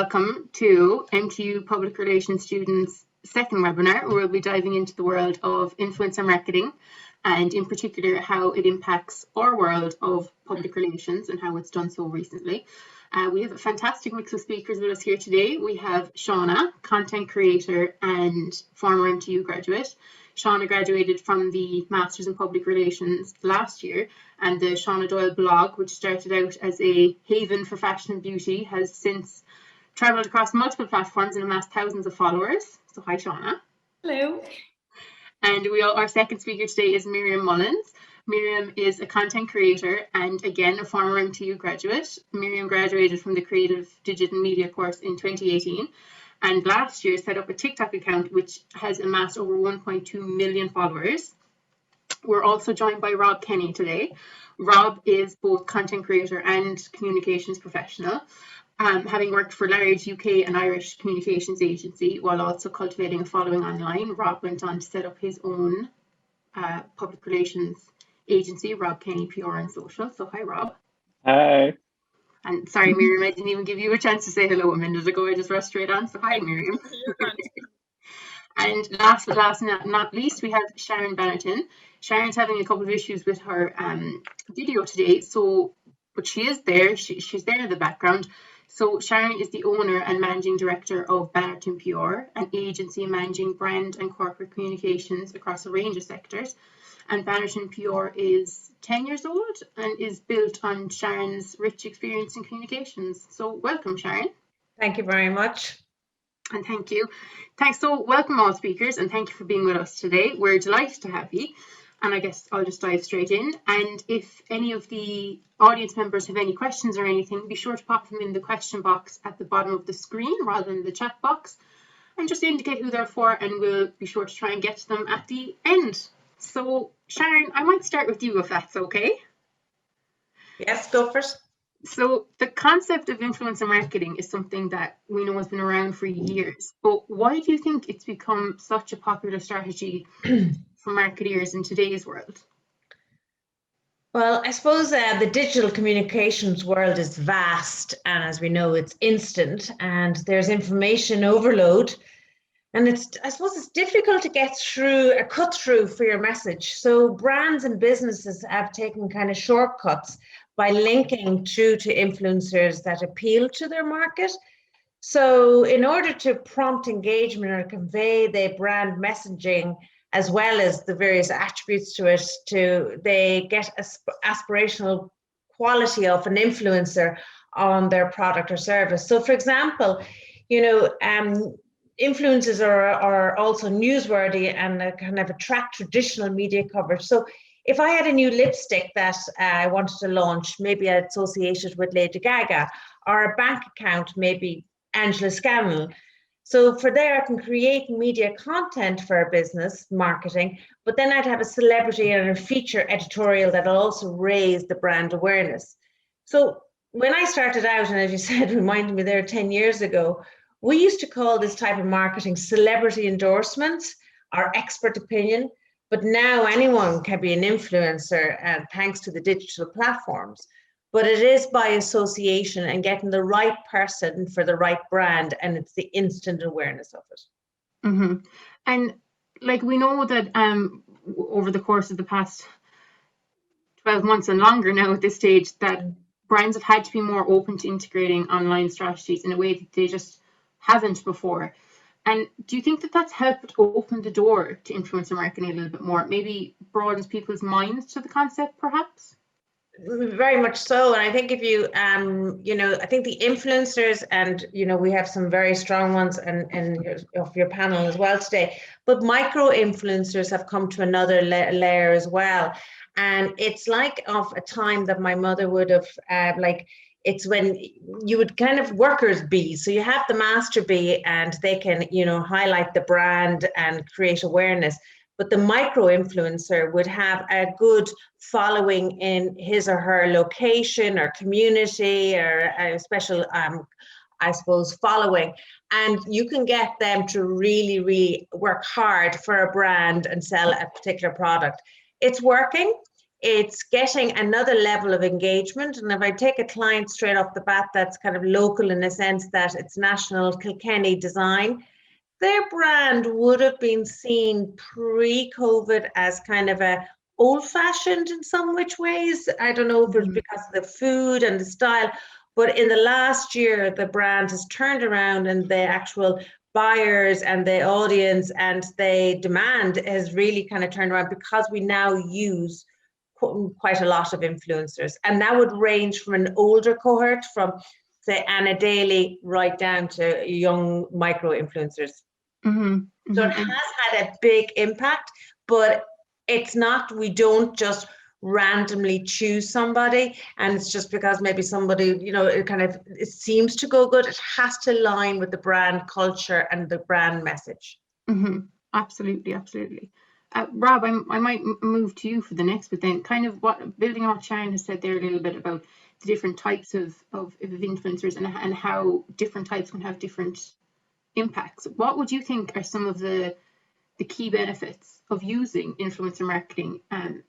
welcome to MTU Public Relations students' second webinar, where we'll be diving into the world of influencer marketing and in particular how it impacts our world of public relations and how it's done so recently. We have a fantastic mix of speakers with us here today. We have Shauna, content creator and former MTU graduate. Shauna graduated from the Masters in Public Relations last year, and the Shauna Doyle blog, which started out as a haven for fashion and beauty, has since travelled across multiple platforms and amassed thousands of followers. So hi, Shauna. Hello. And our second speaker today is Miriam Mullins. Miriam is a content creator and again a former MTU graduate. Miriam graduated from the Creative Digital Media course in 2018 and last year set up a TikTok account which has amassed over 1.2 million followers. We're also joined by Rob Kenny today. Rob is both content creator and communications professional, having worked for large UK and Irish communications agency while also cultivating a following online. Rob went on to set up his own public relations agency, Rob Kenny PR and Social. So hi, Rob. Hi. And sorry, Miriam, I didn't even give you a chance to say hello a minute ago. I just rushed straight on. So hi, Miriam. And last but not least, we have Sharon Bannerton. Sharon's having a couple of issues with her video today, but she is there. She's there in the background. So Sharon is the owner and managing director of Bannerton PR, an agency managing brand and corporate communications across a range of sectors. And Bannerton PR is 10 years old and is built on Sharon's rich experience in communications. So welcome, Sharon. Thank you very much. And thank you. Thanks. So welcome all speakers and thank you for being with us today. We're delighted to have you. And I guess I'll just dive straight in. And if any of the audience members have any questions or anything, be sure to pop them in the question box at the bottom of the screen rather than the chat box. And just indicate who they're for and we'll be sure to try and get to them at the end. So Sharon, I might start with you if that's okay. Yes, go first. So the concept of influencer marketing is something that we know has been around for years, but why do you think it's become such a popular strategy for marketeers in today's world? Well, I suppose the digital communications world is vast, and as we know, it's instant, and there's information overload, and I suppose it's difficult to get through a cut through for your message. So brands and businesses have taken kind of shortcuts by linking through to influencers that appeal to their market. So in order to prompt engagement or convey their brand messaging, as well as the various attributes to it, they get aspirational quality of an influencer on their product or service. So for example, influencers are also newsworthy and kind of attract traditional media coverage. So if I had a new lipstick that I wanted to launch, maybe I'd associate it with Lady Gaga, or a bank account, maybe Angela Scanlon. So for there, I can create media content for a business marketing, but then I'd have a celebrity and a feature editorial that'll also raise the brand awareness. So when I started out, and as you said, reminded me there 10 years ago, we used to call this type of marketing celebrity endorsements or expert opinion, but now anyone can be an influencer and thanks to the digital platforms. But it is by association and getting the right person for the right brand, and it's the instant awareness of it. Mm-hmm. And like we know that over the course of the past 12 months and longer now at this stage, that brands have had to be more open to integrating online strategies in a way that they just haven't before. And do you think that that's helped open the door to influencer marketing a little bit more? Maybe broadens people's minds to the concept, perhaps? Very much so. And I think if you, I think the influencers, and, we have some very strong ones of your panel as well today, but micro influencers have come to another layer as well. And it's like of a time that my mother would have, it's when you would kind of workers bees. So you have the master bee and they can, highlight the brand and create awareness. But the micro influencer would have a good following in his or her location or community or a special, following. And you can get them to really, really work hard for a brand and sell a particular product. It's working. it's getting another level of engagement. And if I take a client straight off the bat that's kind of local in a sense that it's national Kilkenny design, their brand would have been seen pre-COVID as kind of a old-fashioned in some which ways. I don't know if it's because of the food and the style, but in the last year, the brand has turned around, and the actual buyers and the audience and the demand has really kind of turned around because we now use quite a lot of influencers. And that would range from an older cohort, from say Anna Daly, right down to young micro influencers. So it has had a big impact, but it's not, we don't just randomly choose somebody and it's just because maybe somebody, you know, it seems to go good. It has to align with the brand culture and the brand message. Absolutely. Rob, I might move to you for the next, but then kind of building on what Sharon has said there a little bit about the different types of influencers and how different types can have different impacts. What would you think are some of the key benefits of using influencer marketing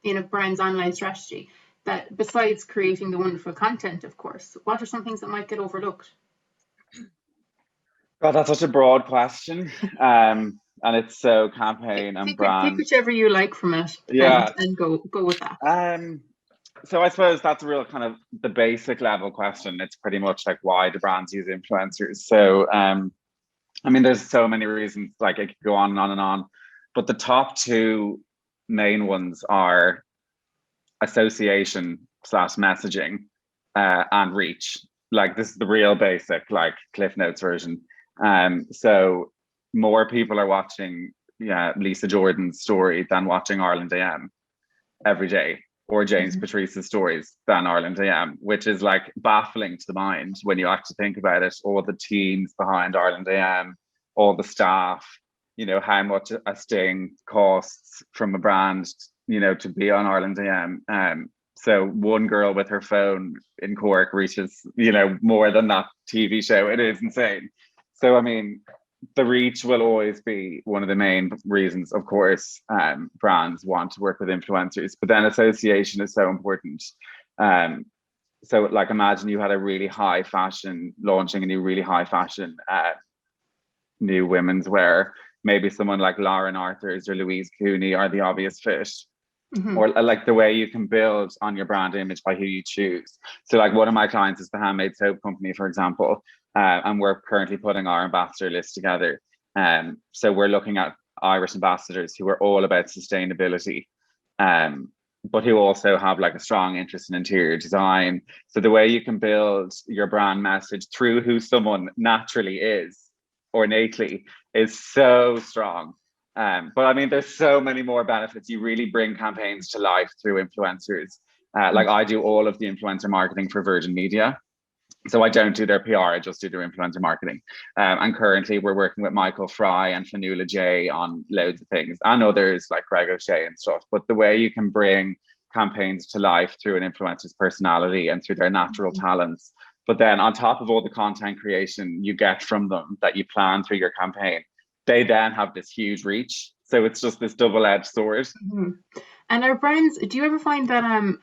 in a brand's online strategy, that besides creating the wonderful content, of course, what are some things that might get overlooked? God, that's such a broad question. And it's so campaign and brand. Pick whichever you like from it, and go with that. So I suppose that's a real kind of the basic level question. It's pretty much like, why do brands use influencers? So I mean, there's so many reasons, like it could go on and on and on, but the top two main ones are association / messaging and reach. Like, this is the real basic, like, Cliff Notes version. So more people are watching Lisa Jordan's story than watching Ireland AM every day, or James Patrice's stories than Ireland AM, which is like baffling to the mind when you actually think about it. All the teams behind Ireland AM, all the staff, you know, how much a sting costs from a brand, you know, to be on Ireland AM. So one girl with her phone in Cork reaches, you know, more than that TV show. It is insane. So, I mean, the reach will always be one of the main reasons, of course, brands want to work with influencers, but then association is so important. So like, imagine you had a really high fashion, launching a new really high fashion new women's wear. Maybe someone like Lauren Arthurs or Louise Cooney are the obvious fit. Or like the way you can build on your brand image by who you choose. So like, one of my clients is the Handmade Soap Company, for example, and we're currently putting our ambassador list together. So we're looking at Irish ambassadors who are all about sustainability, but who also have like a strong interest in interior design. So the way you can build your brand message through who someone naturally is, or innately, is so strong. But I mean, there's so many more benefits. You really bring campaigns to life through influencers. Like, I do all of the influencer marketing for Virgin Media. So I don't do their PR, I just do their influencer marketing. And currently we're working with Michael Fry and Fanula J on loads of things, and others like Greg O'Shea and stuff. But the way you can bring campaigns to life through an influencer's personality and through their natural talents, but then on top of all the content creation you get from them that you plan through your campaign, they then have this huge reach. So it's just this double-edged sword. And our brands, do you ever find that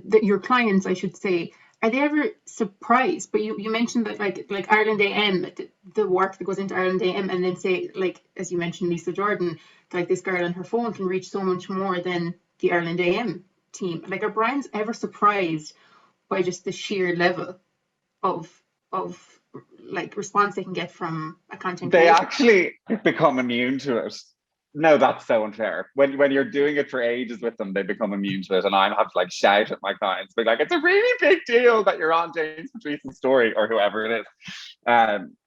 that your clients, I should say, are they ever surprised? But you mentioned that like Ireland AM, the work that goes into Ireland AM, and then say, like, as you mentioned, Lisa Jordan, like, this girl on her phone can reach so much more than the Ireland AM team. Like, are brands ever surprised by just the sheer level of like response they can get from a content creator? They actually become immune to it. No, that's so unfair. When you're doing it for ages with them, they become immune to it. And I have to like shout at my clients, be like, it's a really big deal that you're on James Patrice's story, or whoever it is.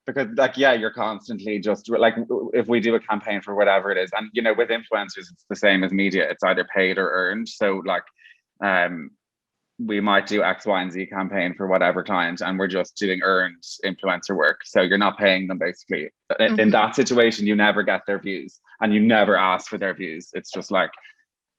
Because like, yeah, you're constantly just like, if we do a campaign for whatever it is, and you know, with influencers, it's the same as media. It's either paid or earned. So like, we might do X, Y, and Z campaign for whatever client, and we're just doing earned influencer work. So you're not paying them, basically. In that situation, you never get their views, and you never ask for their views. It's just like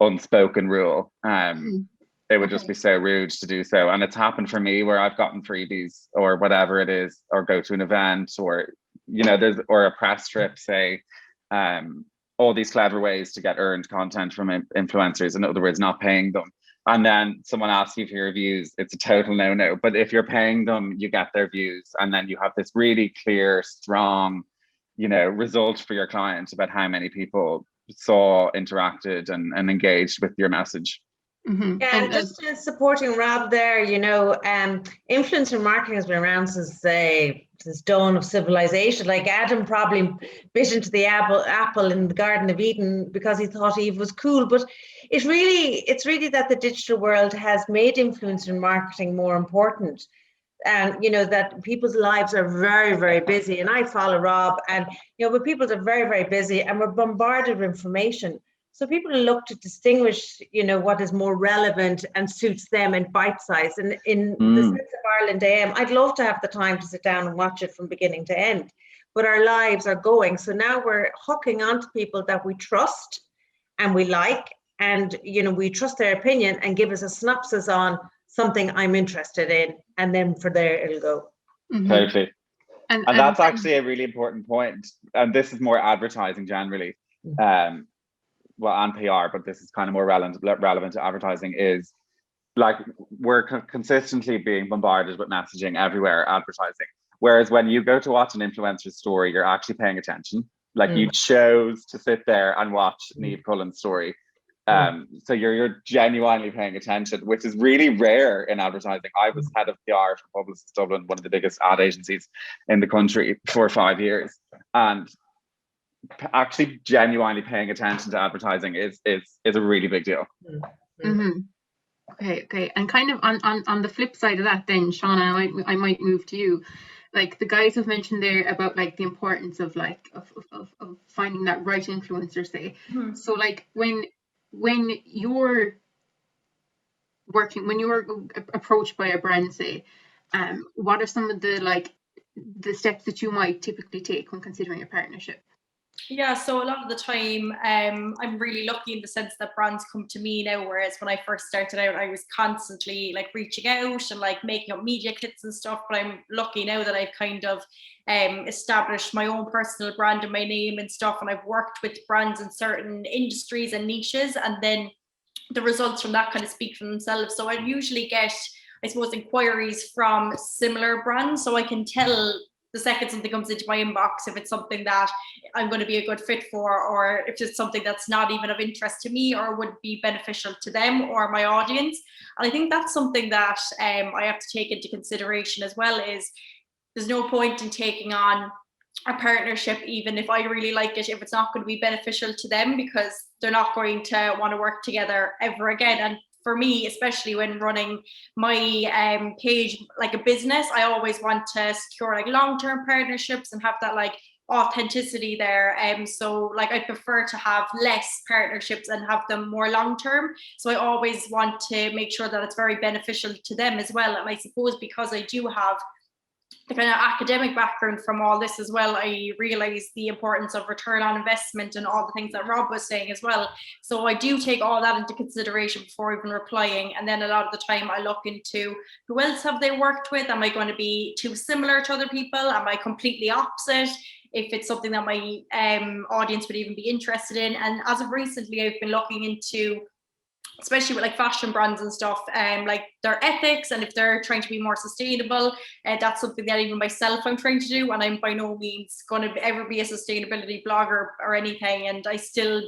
unspoken rule. It would just be so rude to do so. And it's happened for me where I've gotten freebies or whatever it is, or go to an event, or, you know, or a press trip, say, all these clever ways to get earned content from influencers. In other words, not paying them. and then someone asks you for your views, it's a total no-no. But if you're paying them, you get their views, and then you have this really clear, strong, result for your client about how many people saw, interacted, and engaged with your message. Mm-hmm. Yeah, and just supporting Rob there, influencer marketing has been around since dawn of civilization. Like Adam probably bit into the apple in the Garden of Eden because he thought Eve was cool. But it's really that the digital world has made influencer marketing more important. And that people's lives are very, very busy. And I follow Rob, and but people are very, very busy, and we're bombarded with information. So people look to distinguish, what is more relevant and suits them in bite size. And in the sense of Ireland AM, I'd love to have the time to sit down and watch it from beginning to end. But our lives are going. So now we're hooking onto people that we trust and we like, and we trust their opinion and give us a synopsis on something I'm interested in, and then for there it'll go. Mm-hmm. Totally. And that's actually a really important point. And this is more advertising generally. And PR, but this is kind of more relevant to advertising, is like we're consistently being bombarded with messaging everywhere, advertising. Whereas when you go to watch an influencer story, you're actually paying attention. Like you chose to sit there and watch Niamh Cullen's story. So you're genuinely paying attention, which is really rare in advertising. I was head of PR for Publicis Dublin, one of the biggest ad agencies in the country, for 5 years. And actually genuinely paying attention to advertising is a really big deal. Mm-hmm. Okay. And kind of on the flip side of that then, Shauna, I might move to you. Like the guys have mentioned there about like the importance of of finding that right influencer, say. Mm-hmm. So like when you're approached by a brand, say, what are some of the steps that you might typically take when considering a partnership? Yeah, so a lot of the time, I'm really lucky in the sense that brands come to me now, whereas when I first started out, I was constantly like reaching out and like making up media kits and stuff. But I'm lucky now that I've kind of established my own personal brand and my name and stuff, and I've worked with brands in certain industries and niches, and then the results from that kind of speak for themselves. So I usually get, I suppose, inquiries from similar brands, so I can tell the second something comes into my inbox if it's something that I'm going to be a good fit for, or if it's something that's not even of interest to me or would be beneficial to them or my audience. And I think that's something that I have to take into consideration as well, is there's no point in taking on a partnership, even if I really like it, if it's not going to be beneficial to them, because they're not going to want to work together ever again. And for me, especially when running my page like a business, I always want to secure like long-term partnerships and have that like authenticity there. So like I prefer to have less partnerships and have them more long-term. So I always want to make sure that it's very beneficial to them as well. And I suppose because I do have the kind of academic background from all this as well, I realize the importance of return on investment and all the things that Rob was saying as well. So I do take all that into consideration before even replying. And then a lot of the time I look into who else have they worked with? Am I going to be too similar to other people? Am I completely opposite? If it's something that my audience would even be interested in. And as of recently, I've been looking into, especially with like fashion brands and stuff, like their ethics, and if they're trying to be more sustainable, that's something that even myself I'm trying to do. And I'm by no means going to ever be a sustainability blogger or anything, and I still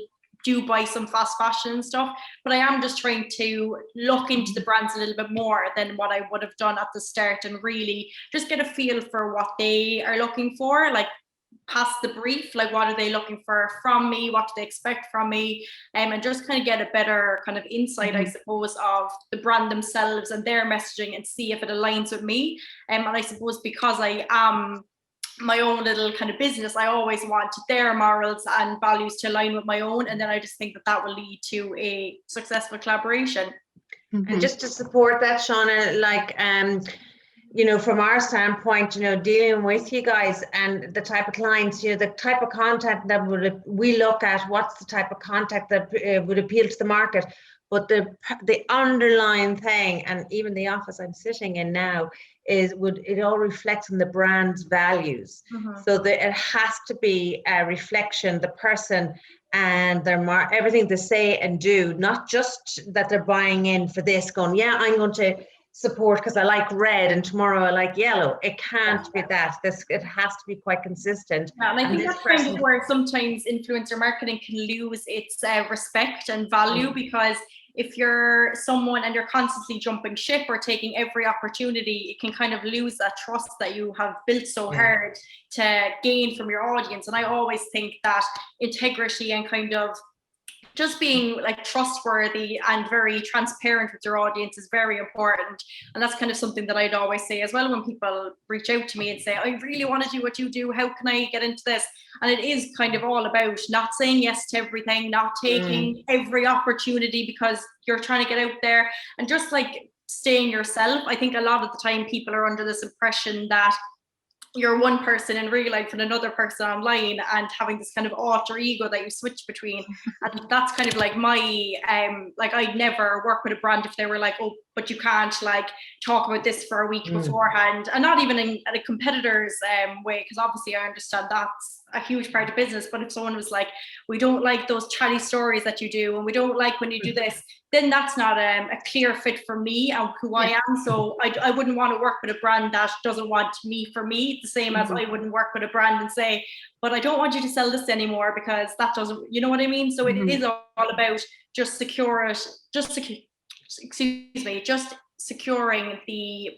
do buy some fast fashion and stuff, but I am just trying to look into the brands a little bit more than what I would have done at the start, and really just get a feel for what they are looking for, like past the brief, like what are they looking for from me, what do they expect from me, and just kind of get a better kind of insight, I suppose, of the brand themselves and their messaging, and see if it aligns with me. And I suppose because I am my own little kind of business, I always want their morals and values to align with my own, and then I just think that that will lead to a successful collaboration. And just to support that, Shauna, like you know, from our standpoint, you know, dealing with you guys and the type of clients, you know, the type of content that we look at, what's the type of content that would appeal to the market. But the underlying thing, and even the office I'm sitting in now, it all reflects on the brand's values. So that it has to be a reflection, the person and their everything they say and do, not just that they're buying in for this, going, yeah, I'm going to support because I like red and tomorrow I like yellow. It can't be that. It has to be quite consistent. Yeah, and I think that's kind of where sometimes influencer marketing can lose its respect and value, because if you're someone and you're constantly jumping ship or taking every opportunity, it can kind of lose that trust that you have built so hard to gain from your audience. And I always think that integrity and kind of just being like trustworthy and very transparent with your audience is very important. And that's kind of something that I'd always say as well when people reach out to me and say, I really want to do what you do, how can I get into this? And it is kind of all about not saying yes to everything, not taking every opportunity because you're trying to get out there, and just like staying yourself. I think a lot of the time people are under this impression that you're one person in real life and another person online, and having this kind of alter ego that you switch between. And that's kind of like my like, I'd never work with a brand if they were like, oh, but you can't like talk about this for a week beforehand. And not even in a competitor's way, because obviously I understand that's a huge part of business. But if someone was like, we don't like those chatty stories that you do, and we don't like when you do this, then that's not a clear fit for me and who I am. So I wouldn't want to work with a brand that doesn't want me for me, the same as I wouldn't work with a brand and say, but I don't want you to sell this anymore because that doesn't, you know what I mean? So it is all about just securing the,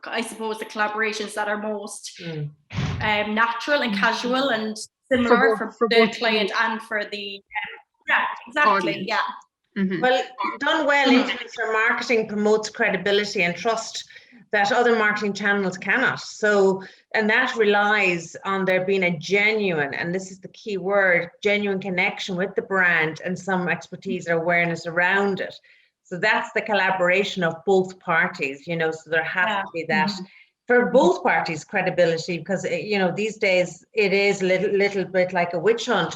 I suppose, the collaborations that are most natural and casual and similar for the client and for the audience. Well, done well, influencer marketing promotes credibility and trust that other marketing channels cannot. So, and that relies on there being a genuine, and this is the key word, genuine connection with the brand and some expertise or awareness around it. So that's the collaboration of both parties, you know, so there has to be that for both parties credibility, because, you know, these days it is a little bit like a witch hunt.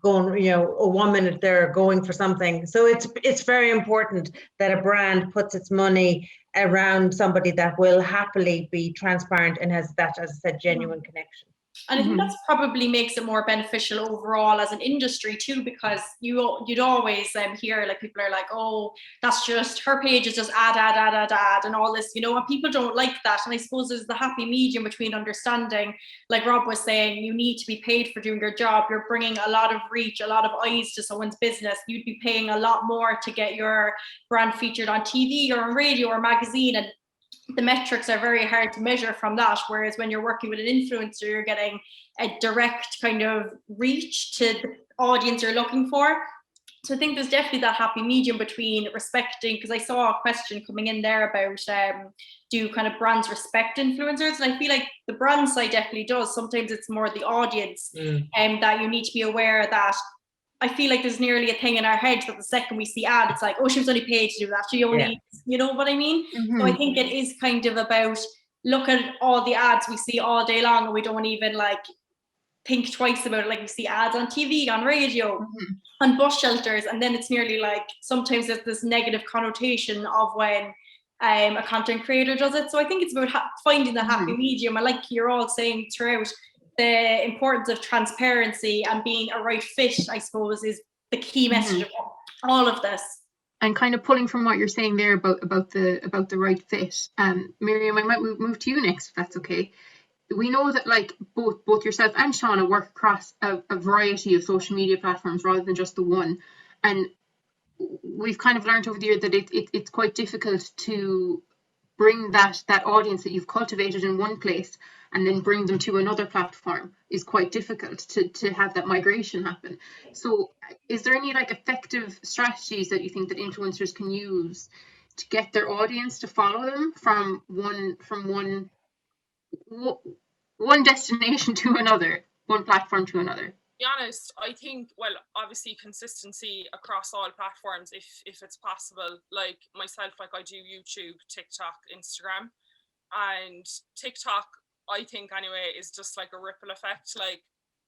Going, you know, 1 minute they're going for something. So it's very important that a brand puts its money around somebody that will happily be transparent and has that, as I said, genuine connection. And I think that's probably makes it more beneficial overall as an industry too, because you'd always hear like people are like, oh, that's just, her page is just ad and all this, you know, and people don't like that. And I suppose there's the happy medium between understanding, like Rob was saying, you need to be paid for doing your job. You're bringing a lot of reach, a lot of eyes to someone's business. You'd be paying a lot more to get your brand featured on TV or on radio or magazine, and the metrics are very hard to measure from that. Whereas when you're working with an influencer, you're getting a direct kind of reach to the audience you're looking for. So I think there's definitely that happy medium between respecting, because I saw a question coming in there about do kind of brands respect influencers? And I feel like the brand side definitely does. Sometimes it's more the audience that you need to be aware that. I feel like there's nearly a thing in our head that the second we see ad, it's like, oh, she was only paid to do that. She only, you know what I mean? So I think it is kind of about, look at all the ads we see all day long and we don't even like think twice about it. Like we see ads on TV, on radio, on bus shelters. And then it's nearly like, sometimes there's this negative connotation of when a content creator does it. So I think it's about finding the happy medium. And like you're all saying throughout, the importance of transparency and being a right fit, I suppose, is the key message of all of this. And kind of pulling from what you're saying there about the right fit. Miriam, I might move to you next, if that's okay. We know that like both yourself and Shauna work across a variety of social media platforms rather than just the one. And we've kind of learned over the year that it's quite difficult to bring that audience that you've cultivated in one place and then bring them to another platform is quite difficult to have that migration happen. So is there any like effective strategies that you think that influencers can use to get their audience to follow them from one destination to another, one platform to another? To be honest, I think, well, obviously consistency across all platforms if it's possible. Like myself, like I do YouTube, TikTok, Instagram. And TikTok, I think anyway, is just like a ripple effect. Like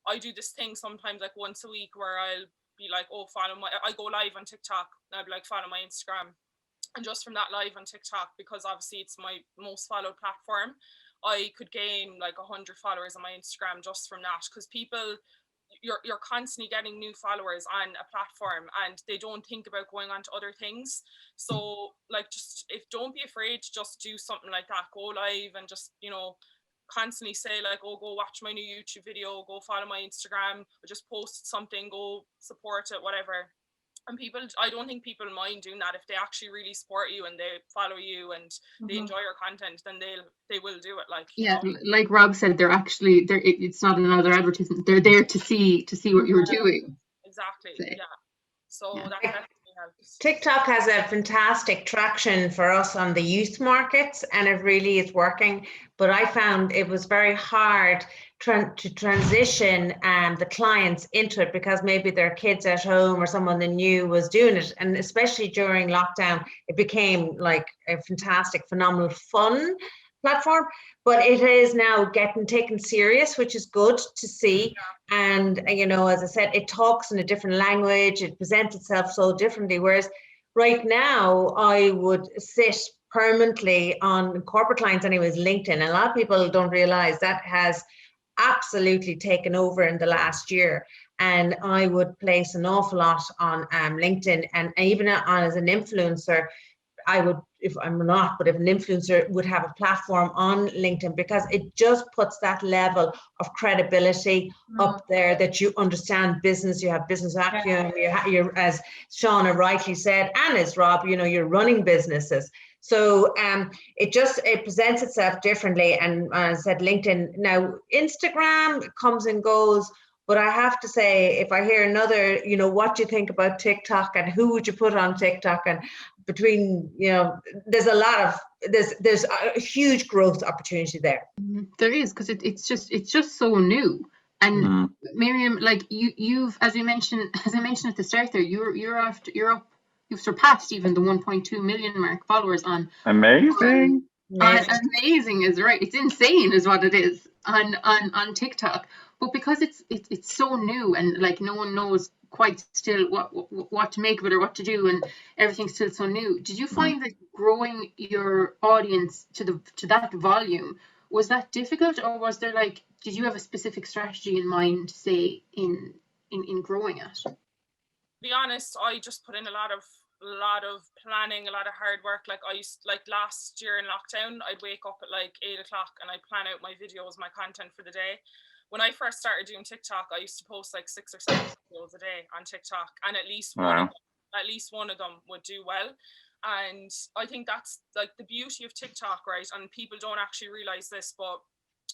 I do this thing sometimes like once a week where I'll be like, oh, I go live on TikTok and I'll be like, follow my Instagram. And just from that live on TikTok, because obviously it's my most followed platform, I could gain like 100 followers on my Instagram just from that, because people, you're constantly getting new followers on a platform and they don't think about going on to other things. So like, just don't be afraid to just do something like that. Go live and just, you know, constantly say like, oh, go watch my new YouTube video, go follow my Instagram, or just post something, go support it, whatever. And people, I don't think people mind doing that. If they actually really support you and they follow you and they enjoy your content, then they will do it. Like, you know? Like Rob said, they're actually there. It's not another advertisement. They're there to see what you're doing. Exactly. Yeah. So that definitely helps. TikTok has a fantastic traction for us on the youth markets, and it really is working. But I found it was very hard to transition the clients into it, because maybe their kids at home or someone they knew was doing it. And especially during lockdown, it became like a fantastic, phenomenal, fun platform. But it is now getting taken serious, which is good to see. And, you know, as I said, it talks in a different language, it presents itself so differently. Whereas right now, I would sit permanently on corporate clients anyways, LinkedIn. And a lot of people don't realize that has absolutely taken over in the last year. And I would place an awful lot on LinkedIn, and even on as an influencer, I would, if I'm not, but if an influencer would have a platform on LinkedIn, because it just puts that level of credibility up there, that you understand business, you have business acumen, you're, as Shauna rightly said, and as Rob, you know, you're running businesses. So it presents itself differently. And I said LinkedIn. Now Instagram comes and goes, but I have to say, if I hear another, you know, what do you think about TikTok and who would you put on TikTok? And between, you know, there's a huge growth opportunity there. There is, because it's just so new. And Miriam, like you've, as I mentioned at the start there, you've surpassed even the 1.2 million mark followers on. Amazing. Amazing is right. It's insane is what it is on TikTok. But because it's so new, and like no one knows quite still what to make of it or what to do, and everything's still so new. Did you find that growing your audience to that volume, was that difficult, or was there did you have a specific strategy in mind, say in growing it? To be honest, I just put in a lot of planning, a lot of hard work. Like I used, like last year in lockdown, I'd wake up at like 8 o'clock and I'd plan out my videos, my content for the day. When I first started doing TikTok, I used to post like 6 or 7 videos a day on TikTok, and at least one of them would do well. And I think that's like the beauty of TikTok, right? And people don't actually realize this, but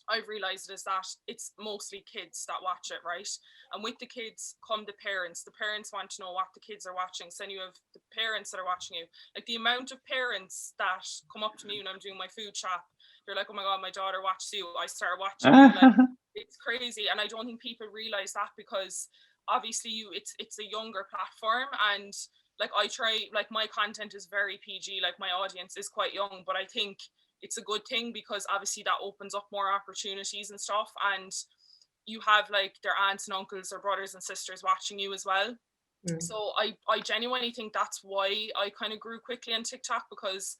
I've realized is that it's mostly kids that watch it, right? And with the kids come the parents. The parents want to know what the kids are watching. So then you have the parents that are watching you. Like the amount of parents that come up to me when I'm doing my food shop, they're like, oh my God, my daughter watched you. I started watching you. Like, it's crazy. And I don't think people realize that, because obviously it's a younger platform, and like I try, like my content is very PG, like my audience is quite young, but I think it's a good thing, because obviously that opens up more opportunities and stuff, and you have like their aunts and uncles or brothers and sisters watching you as well. So I genuinely think that's why I kind of grew quickly on TikTok, because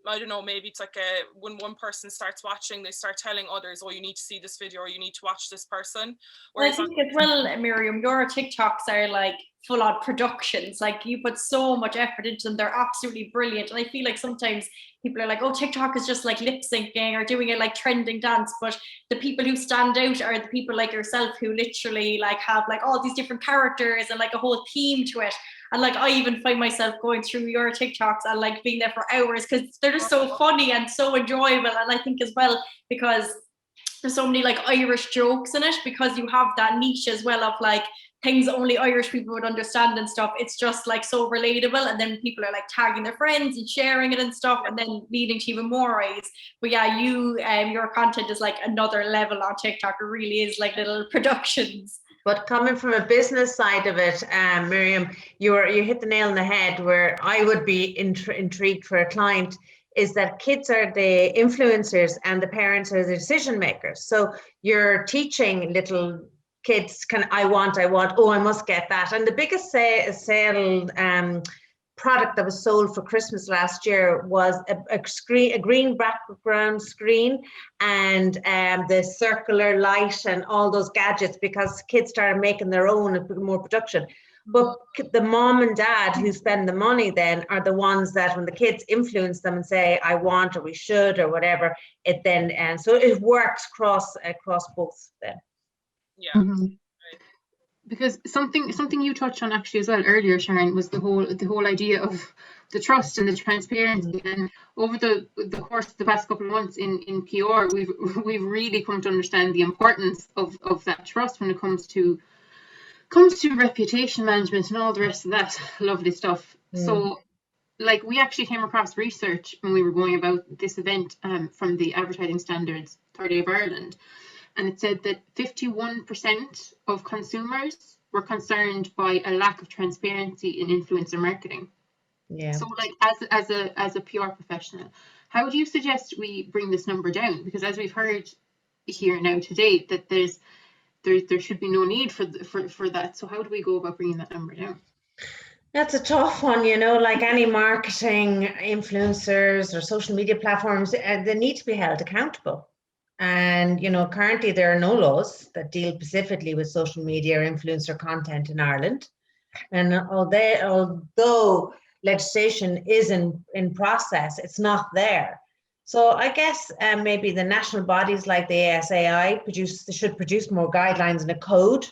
I don't know, maybe it's like when one person starts watching, they start telling others, oh, you need to see this video, or you need to watch this person. Whereas I think as well, Miriam, your TikToks are like full-on productions. Like you put so much effort into them. They're absolutely brilliant. And I feel like sometimes people are like, oh, TikTok is just like lip syncing or doing it like trending dance. But the people who stand out are the people like yourself who literally like have like all these different characters and like a whole theme to it. And like I even find myself going through your TikToks and like being there for hours, because they're just so funny and so enjoyable. And I think as well, because there's so many like Irish jokes in it, because you have that niche as well of like things only Irish people would understand and stuff. It's just like so relatable, and then people are like tagging their friends and sharing it and stuff, and then leading to even more eyes. But yeah, your content is like another level on TikTok. It really is like little productions. But coming from a business side of it, Miriam, you hit the nail on the head, where I would be intrigued for a client. is that kids are the influencers and the parents are the decision makers. So you're teaching little kids I want, oh, I must get that. And the biggest sale product that was sold for Christmas last year was a green background screen and the circular light and all those gadgets, because kids started making their own and put more production. But the mom and dad who spend the money then are the ones that when the kids influence them and say, I want, or we should, or whatever, it then, and so it works across both then. Yeah. Mm-hmm. Because something you touched on actually as well earlier, Sharon, was the whole idea of the trust and the transparency. And over the course of the past couple of months in PR, we've really come to understand the importance of that trust when it comes to reputation management and all the rest of that lovely stuff. So like we actually came across research when we were going about this event from the Advertising Standards Authority of Ireland, and it said that 51% of consumers were concerned by a lack of transparency in influencer marketing. Yeah. So like as a PR professional, how do you suggest we bring this number down? Because as we've heard here now today, that there should be no need for that. So how do we go about bringing that number down? That's a tough one, like any marketing influencers or social media platforms, they need to be held accountable. And, currently there are no laws that deal specifically with social media or influencer content in Ireland. And although legislation is in process, it's not there. So I guess maybe the national bodies like the ASAI should produce more guidelines and a code.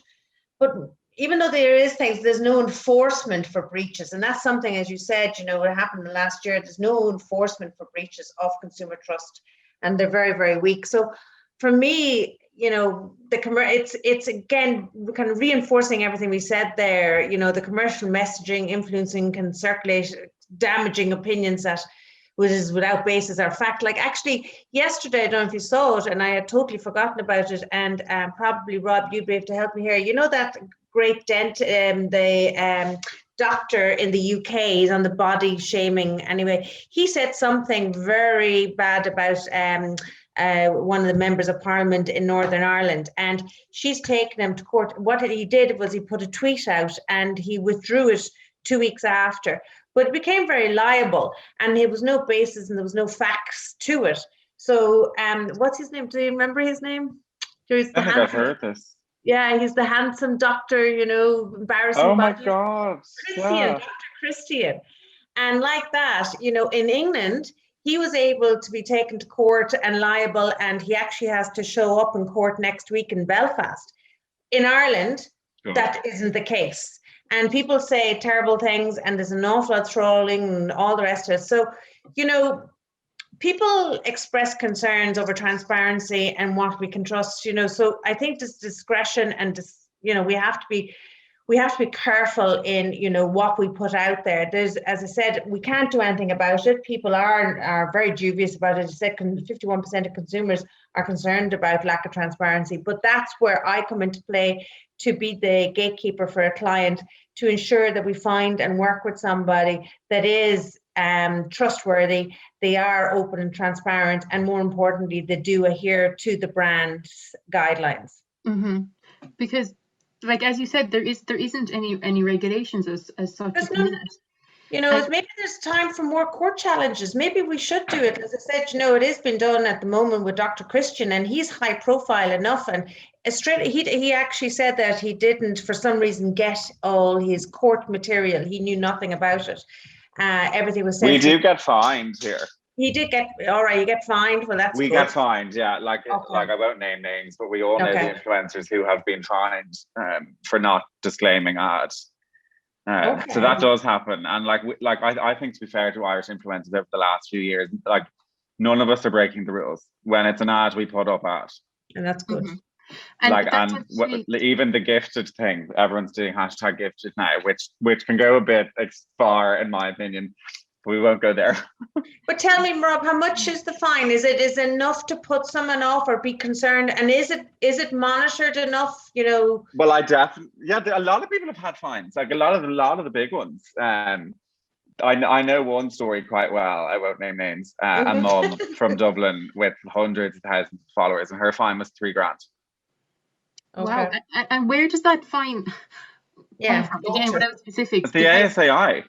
But even though there is things, there's no enforcement for breaches. And that's something, as you said, what happened last year, there's no enforcement for breaches of consumer trust. And they're very, very weak. So for me, it's again, kind of reinforcing everything we said there. The commercial messaging influencing can circulate damaging opinions that is without basis or fact. Like actually yesterday, I don't know if you saw it, and I had totally forgotten about it. And probably Rob, you'd be able to help me here. That great the doctor in the UK, he's on the body shaming anyway. He said something very bad about one of the members of Parliament in Northern Ireland, and she's taken him to court. What he did was he put a tweet out and he withdrew it 2 weeks after, but it became very liable and there was no basis and there was no facts to it. So what's his name? Do you remember his name? I think I've heard this. Yeah, he's the handsome doctor, embarrassing. Oh my God. Christian, Yeah. Dr. Christian. And like that, in England, he was able to be taken to court and liable, and he actually has to show up in court next week in Belfast. In Ireland, that isn't the case. And people say terrible things, and there's an awful lot of trolling and all the rest of it. So, people express concerns over transparency and what we can trust, so I think this discretion and we have to be careful in, what we put out there. There's, as I said, we can't do anything about it. People are very dubious about it. I said 51% of consumers are concerned about lack of transparency, but that's where I come into play to be the gatekeeper for a client, to ensure that we find and work with somebody that is trustworthy, they are open and transparent, and more importantly, they do adhere to the brand's guidelines. Mm-hmm. Because, like as you said, there isn't any regulations as such. Maybe there's time for more court challenges. Maybe we should do it. As I said, it is being done at the moment with Dr. Christian, and he's high profile enough. And he actually said that he didn't, for some reason, get all his court material. He knew nothing about it. Everything was said. We do get fined here. He did get, all right, you get fined. Well, that's we good. get fined, yeah. Like I won't name names, but we all know the influencers who have been fined for not disclaiming ads. So that does happen. And I think, to be fair to Irish influencers over the last few years, like none of us are breaking the rules. When it's an ad, we put up ad. And that's good. Mm-hmm. And even the gifted thing, everyone's doing #gifted now, which can go a bit far in my opinion. We won't go there. But tell me, Rob, how much is the fine? Is it enough to put someone off or be concerned? And is it monitored enough? Well, I definitely, a lot of people have had fines. Like a lot of the big ones. I know one story quite well. I won't name names. A mum from Dublin with hundreds of thousands of followers, and her fine was $3,000. Wow. And where does that fine come from? Again, without specifics. The ASAI.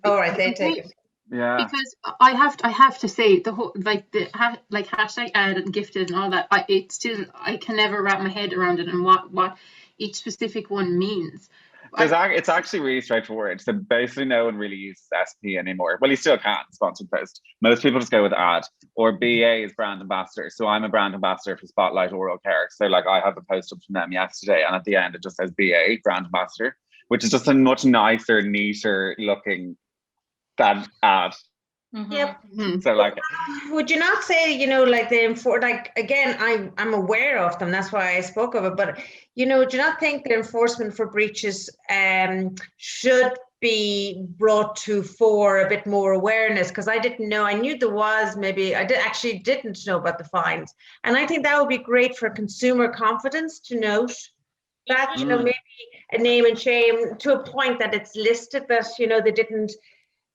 All right, they take it. Yeah. Because I have to say the whole hashtag ad and gifted and all that. I can never wrap my head around it and what each specific one means. It's actually really straightforward. So basically, no one really uses SP anymore. Well, you still can sponsored post. Most people just go with ad, or BA is brand ambassador. So I'm a brand ambassador for Spotlight Oral Care. So like I have a post up from them yesterday, and at the end it just says BA brand ambassador, which is just a much nicer, neater looking than ad. Yep. So like, would you not say, again, I'm aware of them, that's why I spoke of it, but do you not think the enforcement for breaches should be brought to fore a bit more awareness? Because I didn't know, I knew there was, maybe I didn't know about the fines, and I think that would be great for consumer confidence to note that maybe a name and shame to a point that it's listed that they didn't,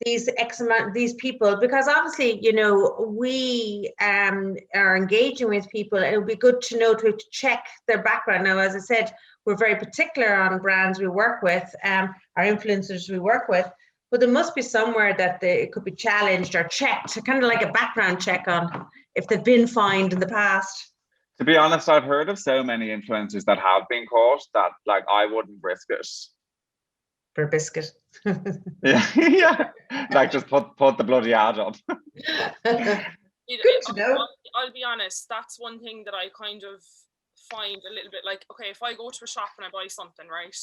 these people, because obviously we are engaging with people, and it would be good to know to check their background. Now, as I said, we're very particular on brands we work with, our influencers we work with, but there must be somewhere that it could be challenged or checked, kind of like a background check on if they've been fined in the past. To be honest, I've heard of so many influencers that have been caught that like I wouldn't risk it. For a biscuit. yeah. Like just put the bloody ad on. Good to know. I'll be honest, that's one thing that I kind of find a little bit like, okay, if I go to a shop and I buy something, right,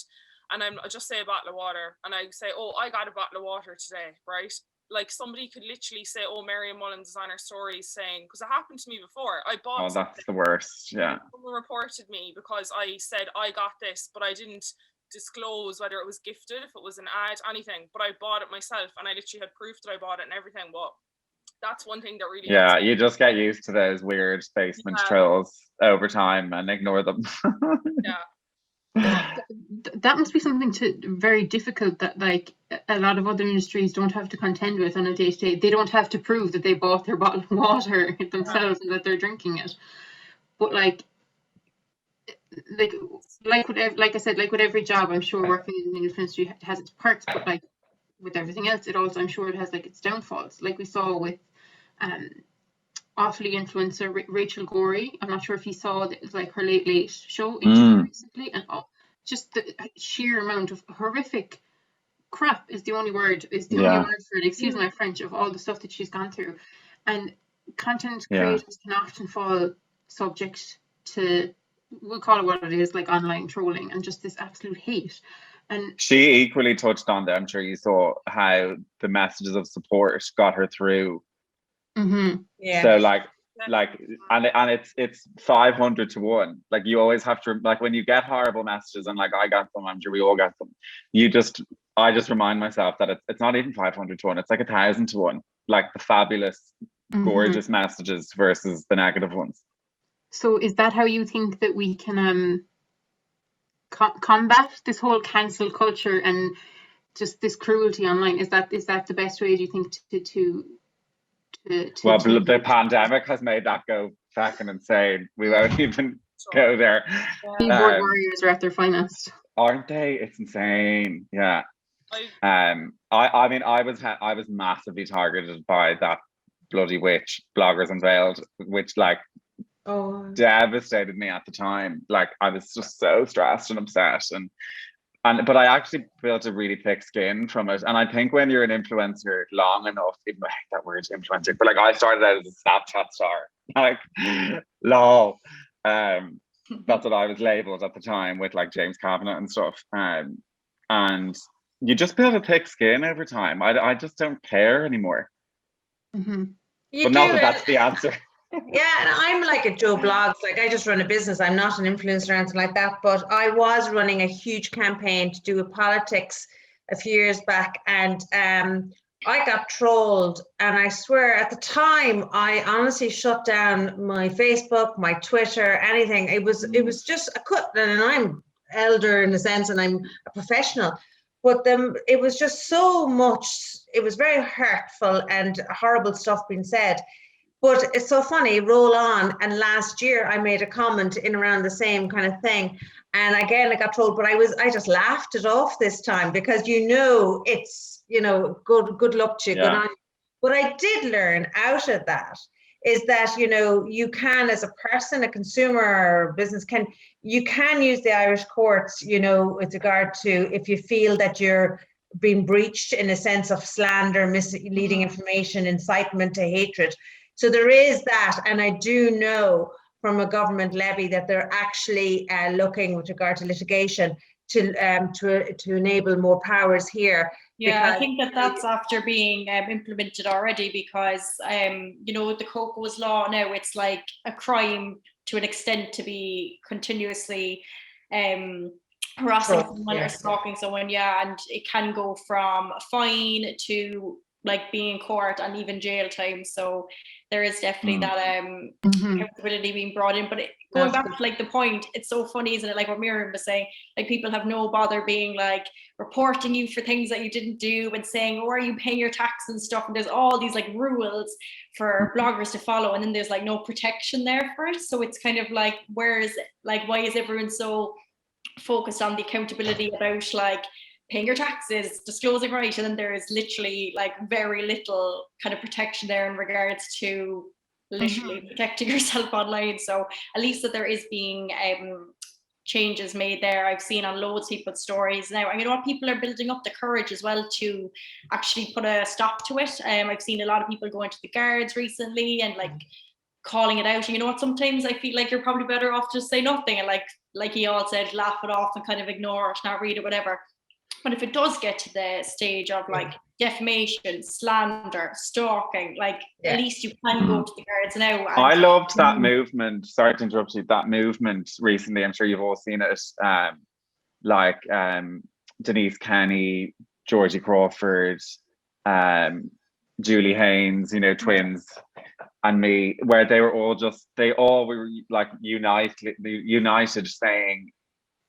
and I just say a bottle of water, and I say, oh, I got a bottle of water today, right? Like somebody could literally say, oh, Miriam Mullins is on her stories saying, because it happened to me before. I bought something. That's the worst, yeah. Someone reported me because I said I got this, but I didn't disclose whether it was gifted, if it was an ad, anything, but I bought it myself and I literally had proof that I bought it and everything. But that's one thing that really you just get used to those weird basement trolls over time and ignore them. That must be something very difficult that like a lot of other industries don't have to contend with on a day-to-day. They don't have to prove that they bought their bottle of water themselves and that they're drinking it. But like I said, like with every job, I'm sure working in the industry has its perks, but like with everything else, it also, I'm sure it has like its downfalls. Like we saw with Offaly influencer Rachel Gorey. I'm not sure if you saw like her late show interview recently, and just the sheer amount of horrific crap is the only word for it. Excuse my French, of all the stuff that she's gone through, and content creators can often fall subject to, we'll call it what it is, like online trolling and just this absolute hate. And she equally touched on that. I'm sure you saw how the messages of support got her through. So like and it's 500 to 1. Like you always have to, like when you get horrible messages, and like I got them, I'm sure we all get them, I just remind myself that it's not even 500 to 1, it's like 1,000 to 1, like the fabulous gorgeous messages versus the negative ones. So is that how you think that we can combat this whole cancel culture and just this cruelty online? Is that the best way, do you think, to the pandemic has made that go fucking insane. We won't even go there. Keyboard warriors are at their finest, aren't they? It's insane. Yeah. I mean, I was massively targeted by that bloody witch, Bloggers Unveiled, which like devastated me at the time. Like I was just so stressed and upset, but I actually built a really thick skin from it. And I think when you're an influencer long enough, even though I hate that word influencer, but like I started out as a Snapchat star, like lol. That's what I was labeled at the time with like James Kavanagh and stuff. And you just build a thick skin over time. I just don't care anymore. But not that's the answer. Yeah, and I'm like a Joe Blogs, like I just run a business. I'm not an influencer or anything like that, but I was running a huge campaign to do with politics a few years back, and I got trolled, and I swear at the time I honestly shut down my Facebook, my Twitter, anything. It was just, I couldn't, and I'm elder in a sense and I'm a professional, but it was just so much, it was very hurtful and horrible stuff being said. But it's so funny, roll on, and last year I made a comment in around the same kind of thing. And again, I got told, but I just laughed it off this time, because it's, good luck to you, good on you. What I did learn out of that is that, you can, as a person, a consumer or business, you can use the Irish courts, with regard to if you feel that you're being breached in a sense of slander, misleading information, incitement to hatred. So there is that, and I do know from a government levy that they're actually looking with regard to litigation to enable more powers here. Yeah, I think that's after being implemented already, because the Coco's law now, it's like a crime to an extent to be continuously harassing someone or stalking someone, and it can go from a fine to like being in court and even jail time. So there is definitely that accountability being brought in. But going back to like the point, it's so funny, isn't it? Like what Miriam was saying, like people have no bother being like reporting you for things that you didn't do and saying, are you paying your tax and stuff? And there's all these like rules for bloggers to follow, and then there's like no protection there for it. So it's kind of like, why is everyone so focused on the accountability about like paying your taxes, disclosing right, and then there is literally like very little kind of protection there in regards to literally protecting yourself online. So at least that there is being changes made there. I've seen on loads of people's stories now, and you know what, people are building up the courage as well to actually put a stop to it. I've seen a lot of people going to the guards recently and like calling it out. And you know what, sometimes I feel like you're probably better off just say nothing and like he all said, laugh it off and kind of ignore it, not read it, whatever. But if it does get to the stage of like defamation, slander, stalking, at least you can go to the guards now. I loved that movement. Sorry to interrupt you. That movement recently, I'm sure you've all seen it. Denise Kenny, Georgie Crawford, Julie Haynes, twins, and me, where they all were like united saying,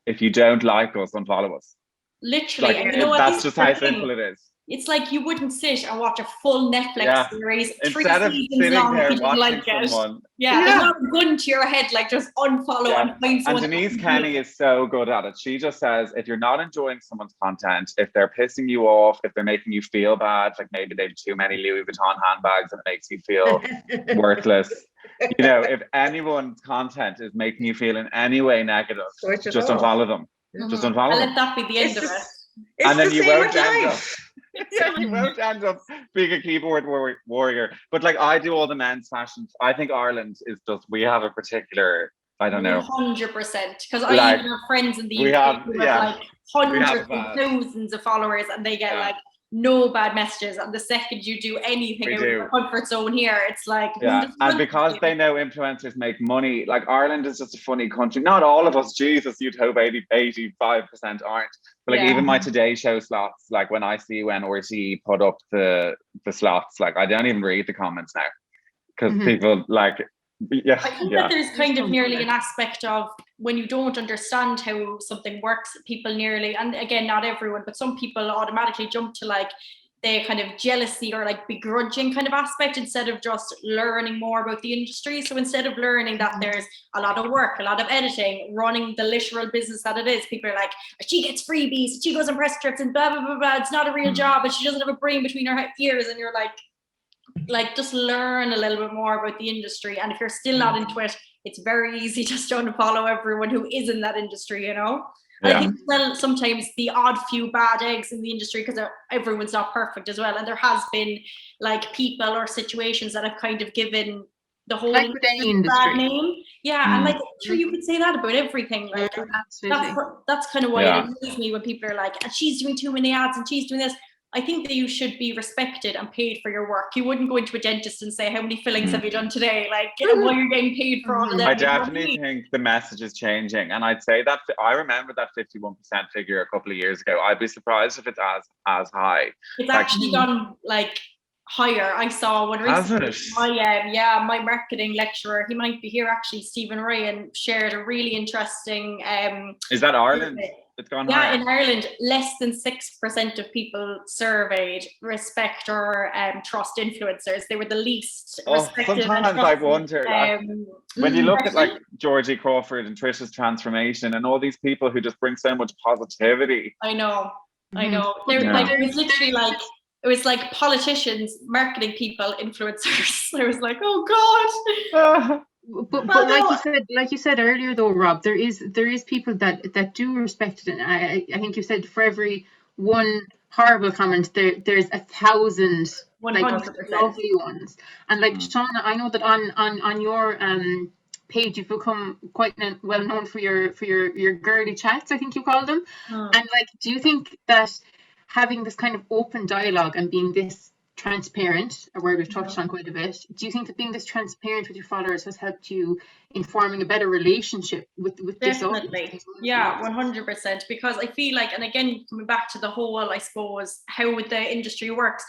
if you don't like us, unfollow us. Literally, and you know what, that's just how simple it is. It's like you wouldn't sit and watch a full Netflix series, 3 seasons long, if you didn't like it. It's not a gun to your head, like just unfollow and find someone. And Denise Kenny is so good at it. She just says, if you're not enjoying someone's content, if they're pissing you off, if they're making you feel bad, like maybe they've too many Louis Vuitton handbags and it makes you feel worthless. If anyone's content is making you feel in any way negative, just unfollow them. Just unfollow them. Let that be the end of it. And then you won't end up. You won't end up being a keyboard warrior. But like, I do all the men's fashions. I think Ireland is just, we have a particular, I don't know. 100%. Because I even have friends in the UK who have like hundreds and thousands of followers, and they get like no bad messages. And the second you do anything out of your comfort zone here, it's like, and because they know influencers make money, like Ireland is just a funny country. Not all of us, Jesus, you'd hope 85% aren't. But like even my Today Show slots, like when I see when RTE put up the slots, like I don't even read the comments now, because people like, I think that there's kind of nearly an aspect of when you don't understand how something works, people nearly, and again, not everyone, but some people automatically jump to like the kind of jealousy or like begrudging kind of aspect instead of just learning more about the industry. So instead of learning that there's a lot of work, a lot of editing, running the literal business that it is, people are like, she gets freebies, she goes on press trips and blah, blah, blah, blah. It's not a real job and she doesn't have a brain between her ears. And you're like just learn a little bit more about the industry. And if you're still not into it, it's very easy just to unfollow everyone who is in that industry, I think sometimes the odd few bad eggs in the industry, because everyone's not perfect as well, and there has been like people or situations that have kind of given the whole industry bad name. And like sure, you could say that about everything. Like that's kind of why it annoys me when people are like, and she's doing too many ads and she's doing this. I think that you should be respected and paid for your work. You wouldn't go into a dentist and say, how many fillings have you done today? Like, what you're getting paid for all of that. I definitely think the message is changing. And I'd say that I remember that 51% figure a couple of years ago. I'd be surprised if it's as high. It's actually gone like higher. I saw one recently. My marketing lecturer, he might be here actually, Stephen Ray, and shared a really interesting is that Ireland? It's gone Yeah, higher. in Ireland, less than 6% of people surveyed respect or trust influencers. They were the least respected and Sometimes I trusted. wonder, when you look at like Georgie Crawford and Trisha's transformation and all these people who just bring so much positivity. I know. Yeah. Like, it was literally like, it was like politicians, marketing people, influencers. I was like, oh God. But like you said earlier though, Rob, there is people that do respect it, and I think you said for every one horrible comment there's 1,000 like 100%. lovely ones. And like Shauna, I know that on your page you've become quite well known for your girly chats, I think you call them. And like, do you think that having this kind of open dialogue and being this transparent, a word we've touched on quite a bit, do you think that being this transparent with your followers has helped you in forming a better relationship with this audience? Definitely. Yeah, 100%. Because I feel like, and again, coming back to the whole, I suppose, how the industry works,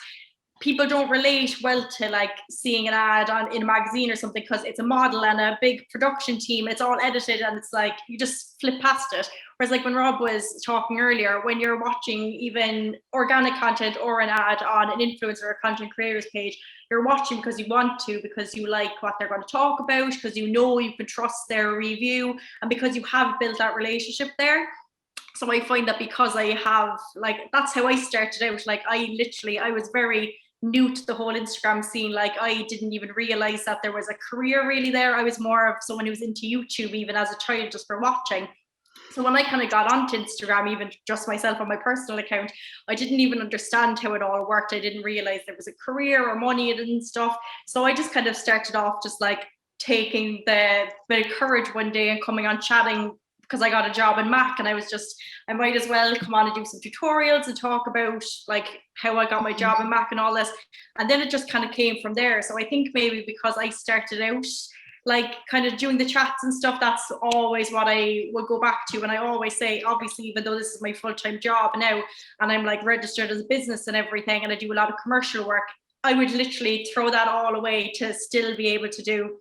people don't relate well to like seeing an ad in a magazine or something because it's a model and a big production team. It's all edited and it's like you just flip past it. Whereas like when Rob was talking earlier, when you're watching even organic content or an ad on an influencer or content creators page, you're watching because you want to, because you like what they're going to talk about, because you know you can trust their review, and because you have built that relationship there. So I find that because I have, like, that's how I started out. Like I was very new to the whole Instagram scene. Like I didn't even realize that there was a career really there. I was more of someone who was into YouTube even as a child, just for watching. So when I kind of got onto Instagram, even just myself on my personal account, I didn't even understand how it all worked. I didn't realize there was a career or money in it and stuff. So I just kind of started off just like taking the bit of courage one day and coming on chatting, because I got a job in Mac, and I might as well come on and do some tutorials and talk about like how I got my job in Mac and all this. And then it just kind of came from there. So I think maybe because I started out like kind of doing the chats and stuff, that's always what I would go back to. And I always say, obviously, even though this is my full-time job now and I'm like registered as a business and everything, and I do a lot of commercial work, I would literally throw that all away to still be able to do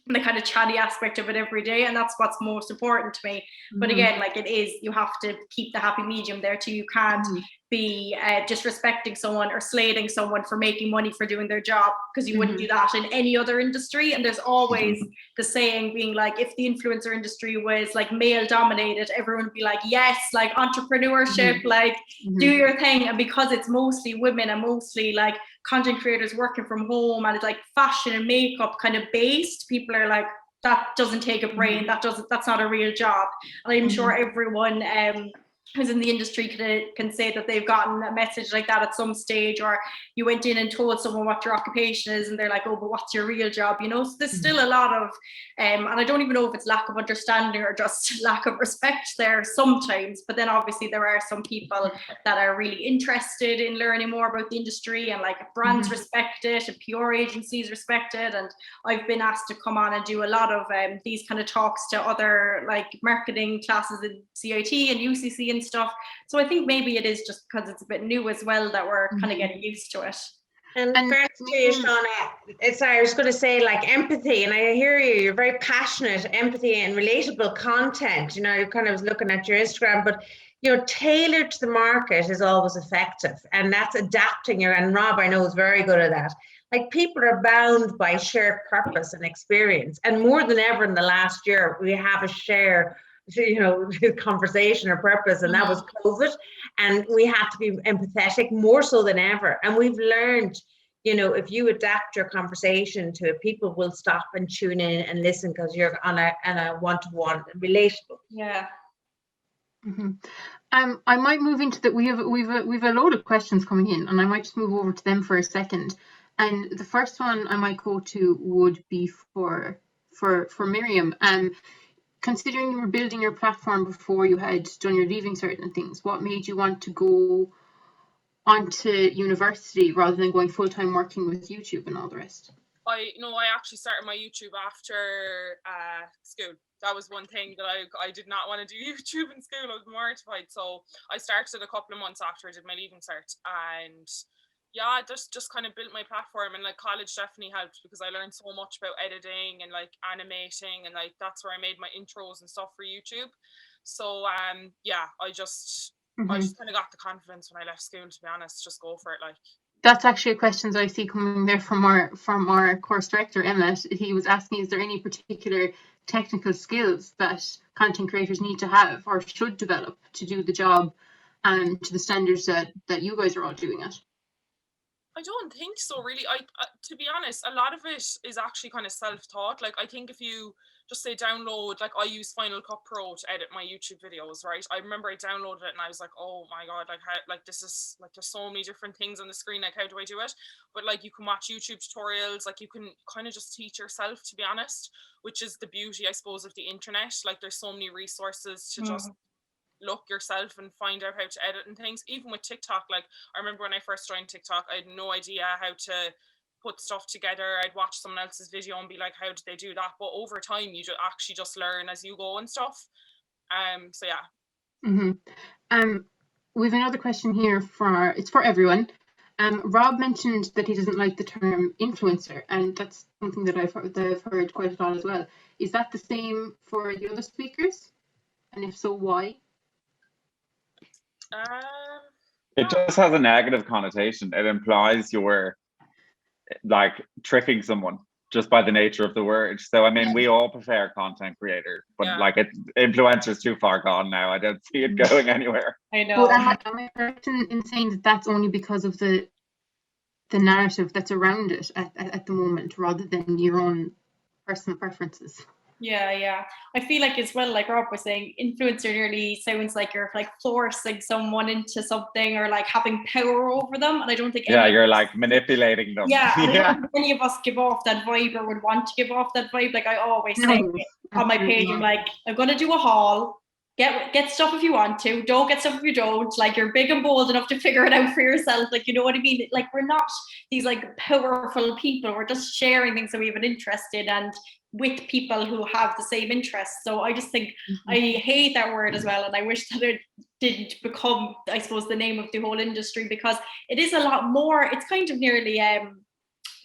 the kind of chatty aspect of it every day, and that's what's most important to me. But again, like it is, you have to keep the happy medium there too. You can't be disrespecting someone or slating someone for making money for doing their job, because you wouldn't do that in any other industry. And there's always the saying being like, if the influencer industry was like male dominated, everyone would be like, yes, like entrepreneurship, like do your thing. And because it's mostly women and mostly like content creators working from home, and it's like fashion and makeup kind of based, people are like, that doesn't take a brain, that's not a real job. And I'm sure everyone who's in the industry can say that they've gotten a message like that at some stage, or you went in and told someone what your occupation is and they're like, oh, but what's your real job, you know? So there's still a lot of and I don't even know if it's lack of understanding or just lack of respect there sometimes. But then obviously there are some people that are really interested in learning more about the industry, and like brands respect it and PR agencies respect it. And I've been asked to come on and do a lot of these kind of talks to other like marketing classes in CIT and UCC and stuff. So I think maybe it is just because it's a bit new as well that we're kind of getting used to it. And first to you, Shauna, sorry, I was going to say like empathy, and I hear you, you're very passionate, empathy and relatable content. You know, you're kind of looking at your Instagram, but you know, tailored to the market is always effective, and that's adapting and Rob, I know, is very good at that. Like people are bound by shared purpose and experience, and more than ever in the last year, we have a share, you know, conversation or purpose, and that was COVID, and we have to be empathetic more so than ever. And we've learned, you know, if you adapt your conversation to it, people will stop and tune in and listen because you're on a one-to-one relatable. Yeah. I might move into that. We've a load of questions coming in, and I might just move over to them for a second. And the first one I might go to would be for Miriam. Considering you were building your platform before you had done your leaving certain things, what made you want to go onto university rather than going full-time working with YouTube and all the rest? I actually started my YouTube after school. That was one thing that I did not want to do YouTube in school. I was mortified. So I started a couple of months after I did my leaving cert, and yeah, just kind of built my platform. And like college definitely helped because I learned so much about editing and like animating, and like that's where I made my intros and stuff for YouTube. So yeah, I just kind of got the confidence when I left school, to be honest. Just go for it, like. That's actually a question that I see coming there from our course director, Emmett. He was asking, is there any particular technical skills that content creators need to have or should develop to do the job and to the standards that you guys are all doing it? I don't think so, really. I to be honest, a lot of it is actually kind of self-taught. Like, I think if you just say download, like I use Final Cut Pro to edit my YouTube videos, right? I remember I downloaded it and I was like, oh my God, like how, like this is like, there's so many different things on the screen, like how do I do it? But like you can watch YouTube tutorials, like you can kind of just teach yourself, to be honest, which is the beauty, I suppose, of the internet. Like there's so many resources to just look yourself and find out how to edit and things. Even with TikTok, like I remember when I first joined TikTok, I had no idea how to put stuff together. I'd watch someone else's video and be like, how did they do that? But over time, you actually just learn as you go and stuff. So yeah. We have another question here it's for everyone. Rob mentioned that he doesn't like the term influencer, and that's something that I've heard quite a lot as well. Is that the same for the other speakers? And if so, why? It just has a negative connotation. It implies you're like tricking someone just by the nature of the word. So I mean, we all prefer content creator, but like influencer's too far gone now. I don't see it going anywhere. I know. But am I correct in saying that that's only because of the narrative that's around it at the moment, rather than your own personal preferences? Yeah. I feel like as well, like Rob was saying, influencer nearly sounds like you're like forcing someone into something or like having power over them. And I don't think you're like manipulating them. Yeah, I don't think any of us give off that vibe or would want to give off that vibe. Like I always say on my page, I'm like, I'm gonna do a haul. Get stuff if you want to. Don't get stuff if you don't. Like you're big and bold enough to figure it out for yourself. Like, you know what I mean? Like we're not these like powerful people. We're just sharing things that we have an interest in and with people who have the same interests. So I just think I hate that word as well, and I wish that it didn't become, I suppose, the name of the whole industry, because it is a lot more. It's kind of nearly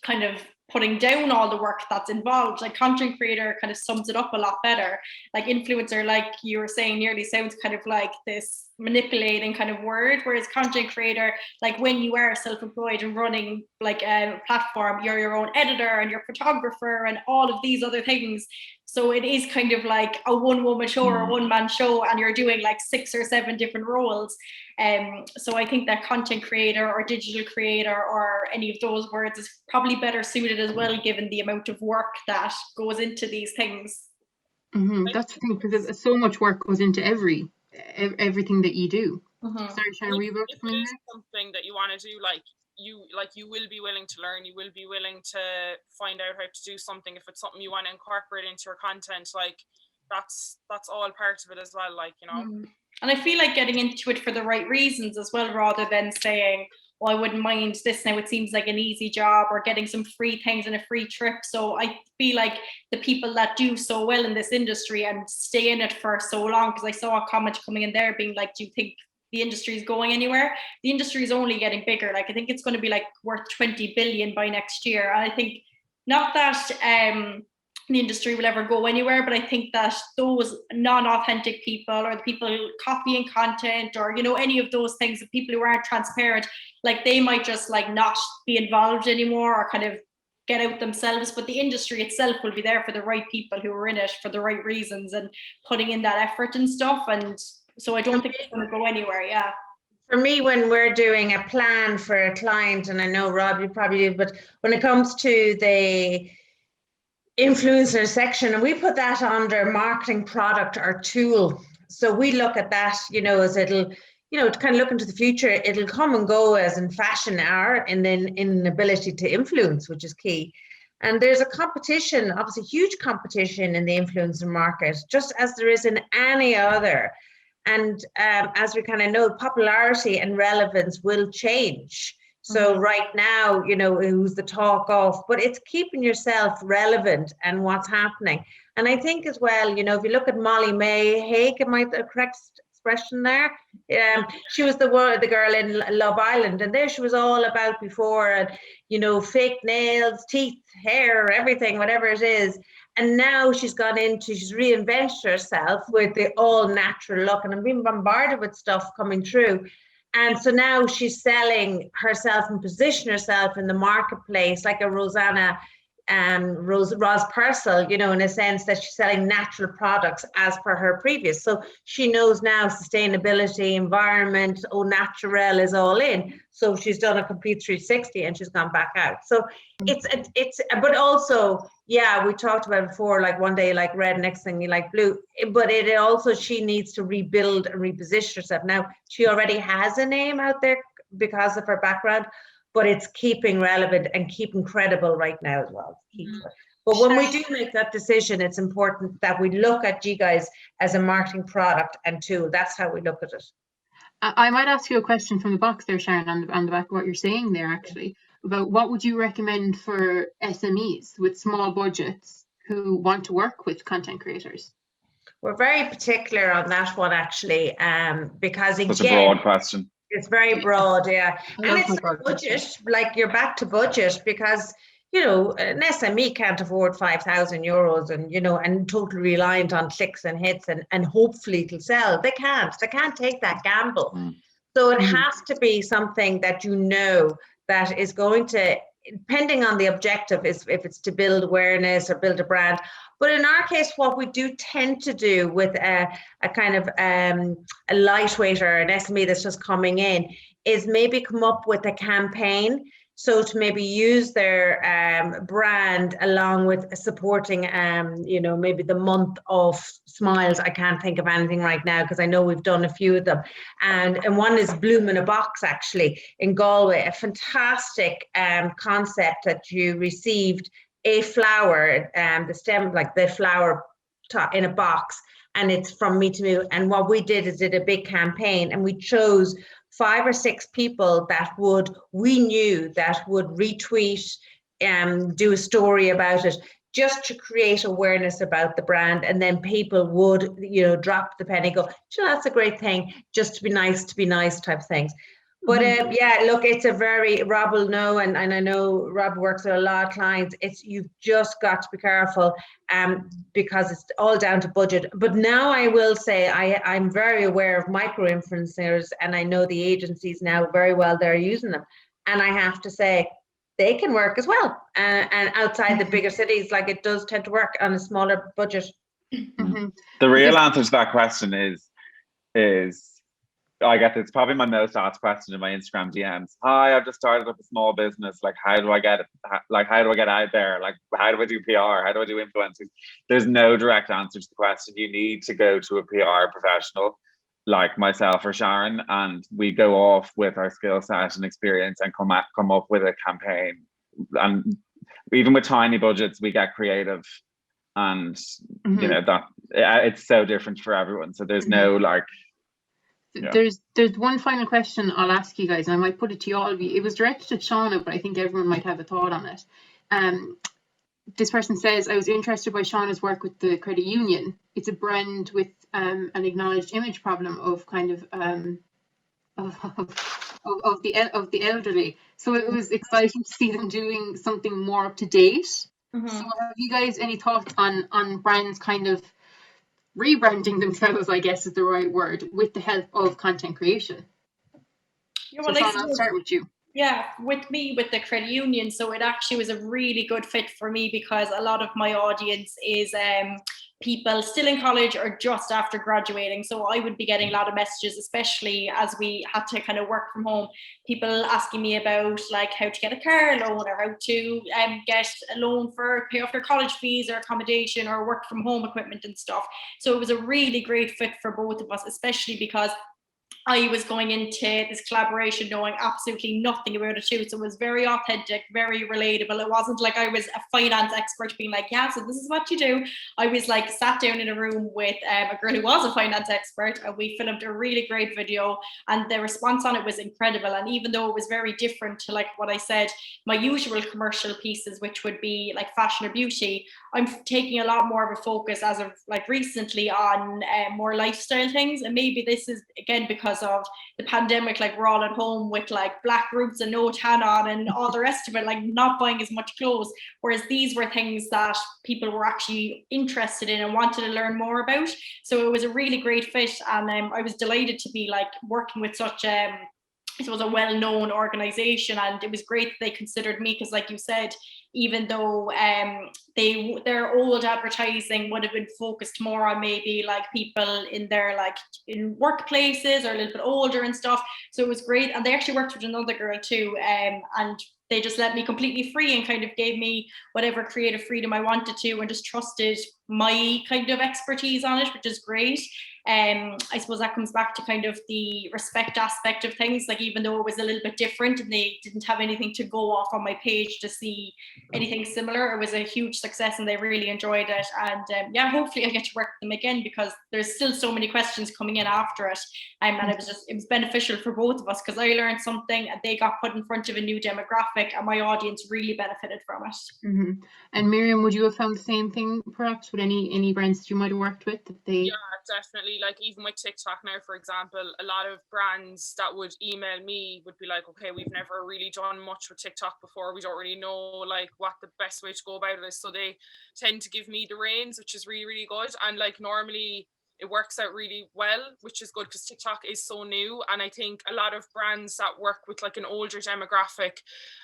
kind of putting down all the work that's involved. Like content creator kind of sums it up a lot better. Like influencer, like you were saying, nearly sounds kind of like this manipulating kind of word, whereas content creator, like when you are self-employed and running like a platform, you're your own editor and your photographer and all of these other things. So it is kind of like a one-woman show or a one-man show, and you're doing like 6 or 7 different roles. So I think that content creator or digital creator or any of those words is probably better suited as well, given the amount of work that goes into these things. That's the thing, because so much work goes into everything that you do. Sorry, Shannon, if it is something that you want to do, you will be willing to learn, you will be willing to find out how to do something. If it's something you want to incorporate into your content, like that's all part of it as well, like, you know. And I feel like getting into it for the right reasons as well, rather than saying, oh, I wouldn't mind this now, it seems like an easy job, or getting some free things and a free trip. So I feel like the people that do so well in this industry and stay in it for so long, because I saw a comment coming in there being like, do you think the industry is going anywhere? The industry is only getting bigger. Like I think it's going to be like worth 20 billion by next year. And I think not that the industry will ever go anywhere, but I think that those non-authentic people, or the people copying content, or, you know, any of those things, the people who aren't transparent, like they might just like not be involved anymore or kind of get out themselves. But the industry itself will be there for the right people who are in it for the right reasons and putting in that effort and stuff. And so I don't think it's going to go anywhere. Yeah. For me, when we're doing a plan for a client, and I know Rob, you probably do, but when it comes to the influencer section, and we put that under marketing product or tool. So we look at that, you know, as it'll, you know, to kind of look into the future, it'll come and go as in fashion are, and then in ability to influence, which is key. And there's a competition, obviously huge competition in the influencer market, just as there is in any other. And as we kind of know, popularity and relevance will change. So right now, you know, who's the talk of, but it's keeping yourself relevant and what's happening. And I think as well, you know, if you look at Molly May Hague, am I the correct expression there. She was the girl in Love Island, and there she was all about before, and you know, fake nails, teeth, hair, everything, whatever it is. And now she's reinvented herself with the all natural look, and I'm being bombarded with stuff coming through. And so now she's selling herself and position herself in the marketplace like a Rosanna Roz Purcell, you know, in a sense that she's selling natural products as per her previous. So she knows now sustainability, environment, au naturel is all in. So she's done a complete 360 and she's gone back out. So it's but also, yeah, we talked about it before, like one day like red, next thing you like blue, but it also, she needs to rebuild and reposition herself. Now she already has a name out there because of her background, but it's keeping relevant and keeping credible right now as well. But when we do make that decision, it's important that we look at G-Guys as a marketing product and tool. That's how we look at it. I might ask you a question from the box there, Sharon, on the back of what you're saying there, actually, about what would you recommend for SMEs with small budgets who want to work with content creators? We're very particular on that one, actually, because again, that's a broad question. It's very broad, yeah. And it's budget, like you're back to budget, because, you know, an SME can't afford €5,000 and, you know, and totally reliant on clicks and hits and hopefully it'll sell. They can't take that gamble. So it has to be something that, you know, that is going to, depending on the objective, is if it's to build awareness or build a brand. But in our case, what we do tend to do with a kind of a lightweight or an SME that's just coming in is maybe come up with a campaign. So to maybe use their brand along with supporting, you know, maybe the month of smiles. I can't think of anything right now because I know we've done a few of them. And one is Bloom in a Box, actually, in Galway, a fantastic concept that you received a flower, the stem, like the flower in a box, and it's from Me to Me. And what we did is did a big campaign, and we chose 5 or 6 people that we knew that would retweet, do a story about it, just to create awareness about the brand. And then people would, you know, drop the penny, go, sure, that's a great thing, just to be nice type things. But yeah, look, it's a very, Rob will know, and I know Rob works with a lot of clients. You've just got to be careful, because it's all down to budget. But now I will say I'm very aware of micro influencers, and I know the agencies now very well. They're using them, and I have to say they can work as well. And outside the bigger cities, like it does tend to work on a smaller budget. The real answer to that question is. I get it's probably my most asked question in my Instagram DMs. Hi, I've just started up a small business. Like, how do I get it? Like, how do I get out there? Like, how do I do PR? How do I do influencers? There's no direct answer to the question. You need to go to a PR professional like myself or Sharon, and we go off with our skill set and experience and come up with a campaign. And even with tiny budgets, we get creative, and you know that it's so different for everyone. So there's no like. Yeah. There's one final question I'll ask you guys, and I might put it to you all. It was directed at Shauna, but I think everyone might have a thought on it. This person says, I was interested by Shauna's work with the credit union. It's a brand with an acknowledged image problem of kind of the elderly. So it was exciting to see them doing something more up to date. So have you guys any thoughts on brands kind of rebranding themselves, I guess is the right word, with the help of content creation? Yeah, well, so Shauna, I'll start with you. Yeah, with me, with the credit union, so it actually was a really good fit for me because a lot of my audience is people still in college or just after graduating. So I would be getting a lot of messages, especially as we had to kind of work from home, people asking me about like how to get a car loan or how to get a loan for pay off their college fees or accommodation or work from home equipment and stuff. So it was a really great fit for both of us, especially because I was going into this collaboration knowing absolutely nothing about it too. So it was very authentic, very relatable. It wasn't like I was a finance expert being like, yeah, so this is what you do. I was like sat down in a room with a girl who was a finance expert, and we filmed a really great video, and the response on it was incredible. And even though it was very different to like what I said, my usual commercial pieces, which would be like fashion or beauty, I'm taking a lot more of a focus as of like recently on more lifestyle things. And maybe this is again because of the pandemic, like we're all at home with like black roots and no tan on and all the rest of it, like not buying as much clothes. Whereas these were things that people were actually interested in and wanted to learn more about. So it was a really great fit, and I was delighted to be like working with such it was a well-known organization, and it was great that they considered me, because like you said, even though their old advertising would have been focused more on maybe like people in their like in workplaces or a little bit older and stuff. So it was great. And they actually worked with another girl too, and they just let me completely free and kind of gave me whatever creative freedom I wanted to, and just trusted my kind of expertise on it, which is great. I suppose that comes back to kind of the respect aspect of things. Like even though it was a little bit different and they didn't have anything to go off on my page to see anything similar, it was a huge success and they really enjoyed it. And yeah, hopefully I'll get to work with them again, because there's still so many questions coming in after it. And it was beneficial for both of us, because I learned something and they got put in front of a new demographic, and my audience really benefited from it. Mm-hmm. And Miriam, would you have found the same thing perhaps with any brands that you might have worked with? That they... Yeah, definitely. Like even with TikTok now, for example, a lot of brands that would email me would be like, okay, we've never really done much with TikTok before. We don't really know like what the best way to go about it is. So they tend to give me the reins, which is really, really good. And like normally it works out really well, which is good because TikTok is so new. And I think a lot of brands that work with like an older demographic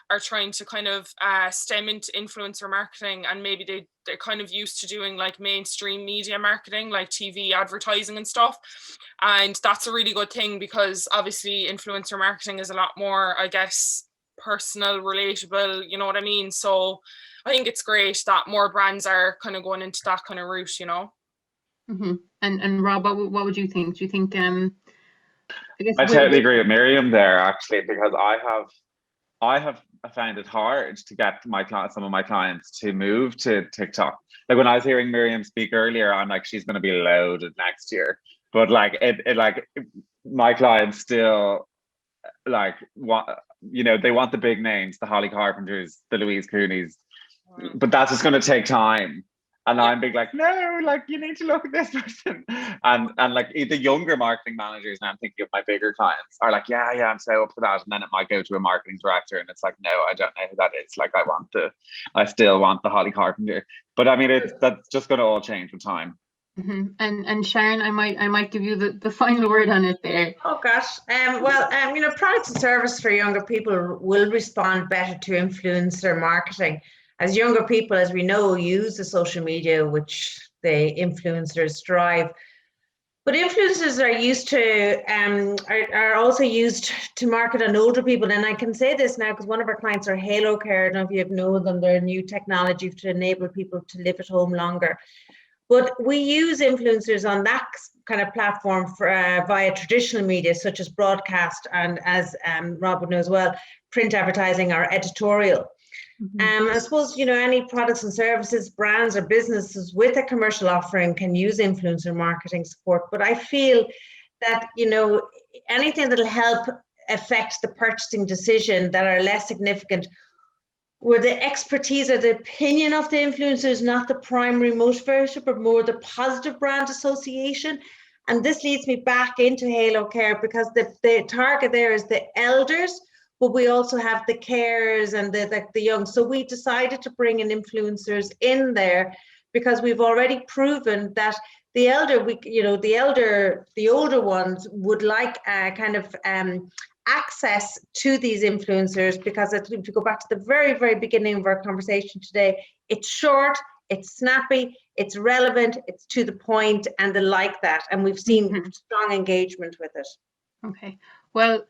are trying to kind of stem into influencer marketing, and maybe they're kind of used to doing like mainstream media marketing, like TV advertising and stuff. And that's a really good thing, because obviously influencer marketing is a lot more, I guess, personal, relatable, you know what I mean? So I think it's great that more brands are kind of going into that kind of route, you know? Mm-hmm. And Rob, what would you think? Do you think I totally agree with Miriam there, actually, because I have found it hard to get some of my clients to move to TikTok. Like when I was hearing Miriam speak earlier, I'm like, she's going to be loaded next year. But like my clients still like want, they want the big names, the Holly Carpenters, the Louise Cooneys, but that's just going to take time. And I'm big like, no, like you need to look at this person. And like the younger marketing managers, and I'm thinking of my bigger clients, are like, yeah, I'm so up for that. And then it might go to a marketing director and it's like, no, I don't know who that is. Like I still want the Holly Carpenter. But I mean, that's just going to all change with time. Mm-hmm. And Sharon, I might give you the final word on it there. Oh gosh, products and service for younger people will respond better to influencer marketing. As younger people, as we know, use the social media, which the influencers drive. But influencers are also used to market on older people. And I can say this now because one of our clients are Halo Care. I don't know if you know them. They're new technology to enable people to live at home longer. But we use influencers on that kind of platform via traditional media, such as broadcast and, as Rob would know as well, print advertising or editorial. Mm-hmm. I suppose, any products and services, brands or businesses with a commercial offering can use influencer marketing support. But I feel that, anything that'll help affect the purchasing decision that are less significant, where the expertise or the opinion of the influencer is not the primary motivator, but more the positive brand association. And this leads me back into Halo Care, because the target there is the elders, but we also have the carers and the young. So we decided to bring in influencers in there because we've already proven that the older ones would like kind of access to these influencers, because to go back to the very, very beginning of our conversation today, it's short, it's snappy, it's relevant, it's to the point, and they like that. And we've seen strong engagement with it. Okay. Well,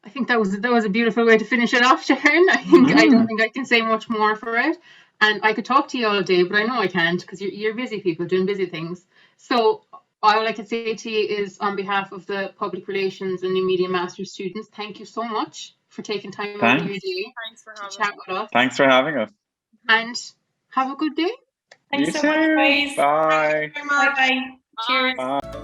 I think that was a beautiful way to finish it off, Sharon. I don't think I can say much more for it. And I could talk to you all day, but I know I can't, because you're busy people doing busy things. So all I can say to you is, on behalf of the Public Relations and New Media Masters students, thank you so much for taking time out of your day Thanks for to having chat me. with us. Thanks for having us. And have a good day. Thanks You so too. much, guys. Bye. Thank you very much. Bye-bye. Cheers. Bye.